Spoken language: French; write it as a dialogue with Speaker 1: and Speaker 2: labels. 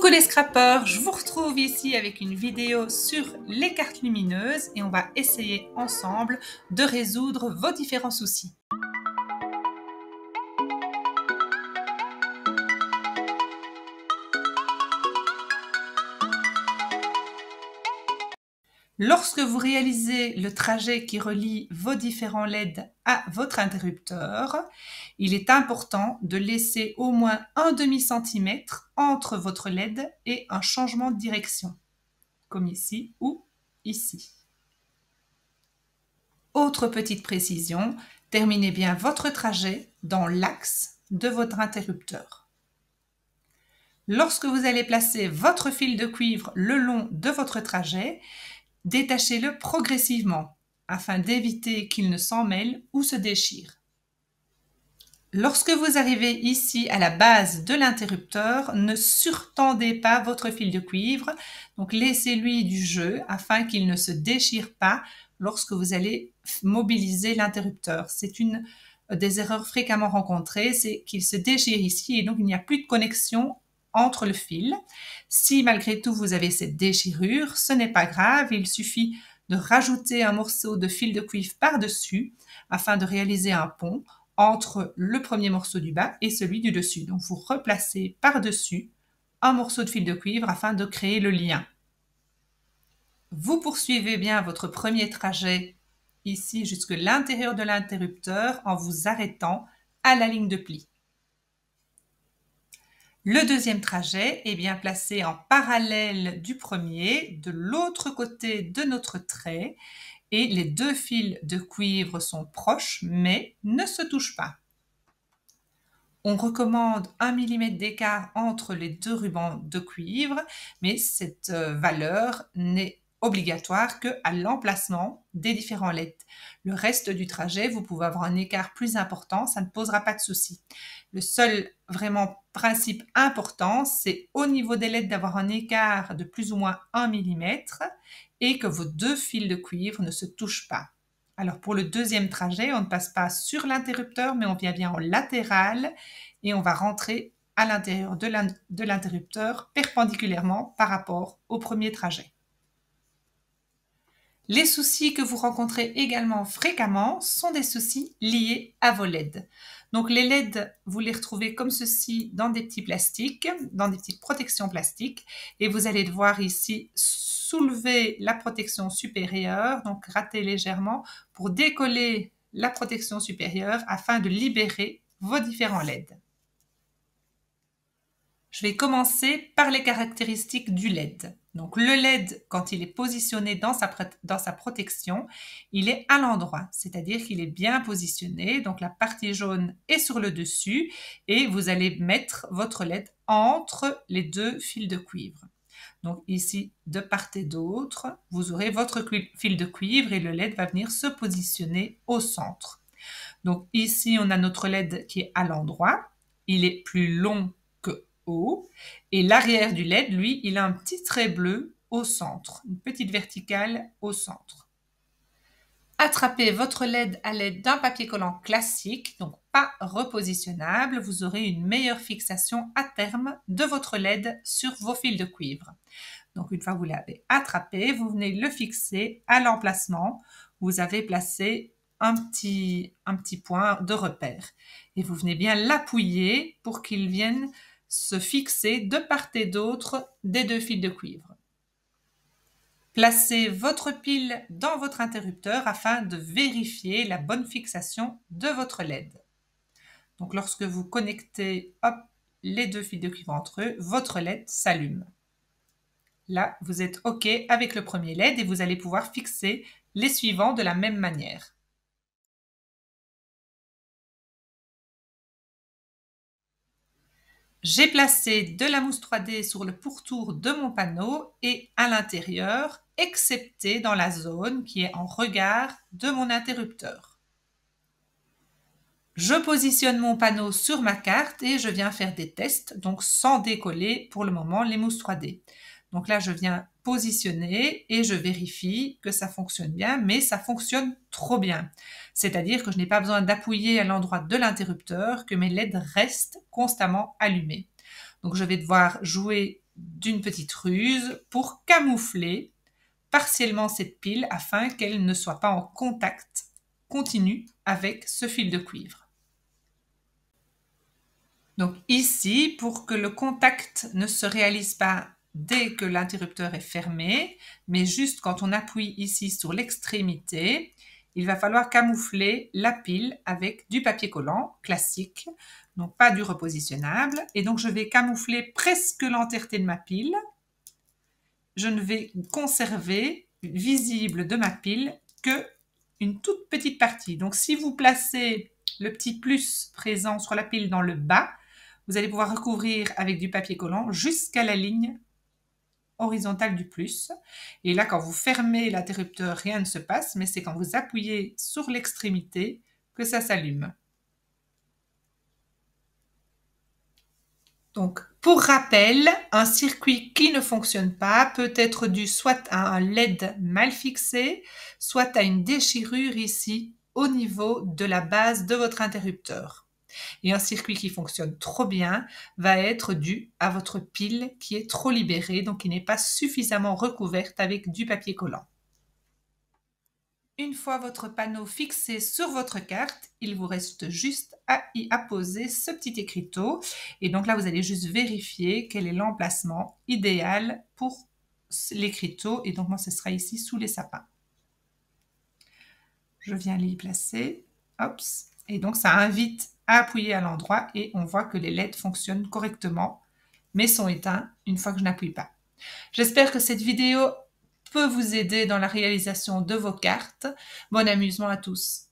Speaker 1: Coucou les scrappers, je vous retrouve ici avec une vidéo sur les cartes lumineuses et on va essayer ensemble de résoudre vos différents soucis. Lorsque vous réalisez le trajet qui relie vos différents LED à votre interrupteur, il est important de laisser au moins un demi-centimètre entre votre LED et un changement de direction, comme ici ou ici. Autre petite précision, terminez bien votre trajet dans l'axe de votre interrupteur. Lorsque vous allez placer votre fil de cuivre le long de votre trajet, détachez-le progressivement afin d'éviter qu'il ne s'en mêle ou se déchire. Lorsque vous arrivez ici à la base de l'interrupteur, ne surtendez pas votre fil de cuivre, donc laissez-lui du jeu afin qu'il ne se déchire pas lorsque vous allez mobiliser l'interrupteur. C'est une des erreurs fréquemment rencontrées, c'est qu'il se déchire ici et donc il n'y a plus de connexion entre le fil. Si malgré tout vous avez cette déchirure, ce n'est pas grave, il suffit de rajouter un morceau de fil de cuivre par-dessus afin de réaliser un pont entre le premier morceau du bas et celui du dessus. Donc vous replacez par-dessus un morceau de fil de cuivre afin de créer le lien. Vous poursuivez bien votre premier trajet ici jusque l'intérieur de l'interrupteur en vous arrêtant à la ligne de pli. Le deuxième trajet est bien placé en parallèle du premier, de l'autre côté de notre trait, et les deux fils de cuivre sont proches mais ne se touchent pas. On recommande 1 mm d'écart entre les deux rubans de cuivre, mais cette valeur n'est obligatoire qu'à l'emplacement des différents LED. Le reste du trajet, vous pouvez avoir un écart plus important, ça ne posera pas de souci. Le seul vraiment principe important, c'est au niveau des LED d'avoir un écart de plus ou moins 1 mm et que vos deux fils de cuivre ne se touchent pas. Alors pour le deuxième trajet, on ne passe pas sur l'interrupteur, mais on vient bien en latéral et on va rentrer à l'intérieur de l'interrupteur perpendiculairement par rapport au premier trajet. Les soucis que vous rencontrez également fréquemment sont des soucis liés à vos LED. Donc les LED, vous les retrouvez comme ceci dans des petits plastiques, dans des petites protections plastiques, et vous allez devoir ici soulever la protection supérieure, donc gratter légèrement pour décoller la protection supérieure afin de libérer vos différents LED. Je vais commencer par les caractéristiques du LED. Donc le LED, quand il est positionné dans sa protection, il est à l'endroit, c'est-à-dire qu'il est bien positionné. Donc la partie jaune est sur le dessus et vous allez mettre votre LED entre les deux fils de cuivre. Donc ici, de part et d'autre, vous aurez votre fil de cuivre et le LED va venir se positionner au centre. Donc ici, on a notre LED qui est à l'endroit. Il est plus long que haut. Et l'arrière du LED, lui, il a un petit trait bleu au centre, une petite verticale au centre. Attrapez votre LED à l'aide d'un papier collant classique, donc pas repositionnable. Vous aurez une meilleure fixation à terme de votre LED sur vos fils de cuivre. Donc une fois que vous l'avez attrapé, vous venez le fixer à l'emplacement où vous avez placé un petit point de repère. Et vous venez bien l'appuyer pour qu'il vienne se fixer de part et d'autre des deux fils de cuivre. Placez votre pile dans votre interrupteur afin de vérifier la bonne fixation de votre LED. Donc lorsque vous connectez les deux fils de cuivre entre eux, votre LED s'allume. Là, vous êtes OK avec le premier LED et vous allez pouvoir fixer les suivants de la même manière. J'ai placé de la mousse 3D sur le pourtour de mon panneau et à l'intérieur, excepté dans la zone qui est en regard de mon interrupteur. Je positionne mon panneau sur ma carte et je viens faire des tests, donc sans décoller pour le moment les mousses 3D. Donc là, je viens positionner et je vérifie que ça fonctionne bien, mais ça fonctionne trop bien. C'est-à-dire que je n'ai pas besoin d'appuyer à l'endroit de l'interrupteur, que mes LED restent constamment allumés. Donc je vais devoir jouer d'une petite ruse pour camoufler partiellement cette pile afin qu'elle ne soit pas en contact continu avec ce fil de cuivre. Donc ici, pour que le contact ne se réalise pas dès que l'interrupteur est fermé, mais juste quand on appuie ici sur l'extrémité, il va falloir camoufler la pile avec du papier collant classique, donc pas du repositionnable. Et donc je vais camoufler presque l'entièreté de ma pile. Je ne vais conserver visible de ma pile que une toute petite partie. Donc si vous placez le petit plus présent sur la pile dans le bas, vous allez pouvoir recouvrir avec du papier collant jusqu'à la ligne horizontale du plus. Et là, quand vous fermez l'interrupteur, rien ne se passe, mais c'est quand vous appuyez sur l'extrémité que ça s'allume. Donc, pour rappel, un circuit qui ne fonctionne pas peut être dû soit à un LED mal fixé, soit à une déchirure ici au niveau de la base de votre interrupteur. Et un circuit qui fonctionne trop bien va être dû à votre pile qui est trop libérée, donc qui n'est pas suffisamment recouverte avec du papier collant. Une fois votre panneau fixé sur votre carte, il vous reste juste à y apposer ce petit écriteau. Et donc là, vous allez juste vérifier quel est l'emplacement idéal pour l'écriteau. Et donc moi, ce sera ici sous les sapins. Je viens l'y placer. Hop. Et donc ça invite à appuyer à l'endroit et on voit que les LED fonctionnent correctement, mais sont éteints une fois que je n'appuie pas. J'espère que cette vidéo peut vous aider dans la réalisation de vos cartes. Bon amusement à tous!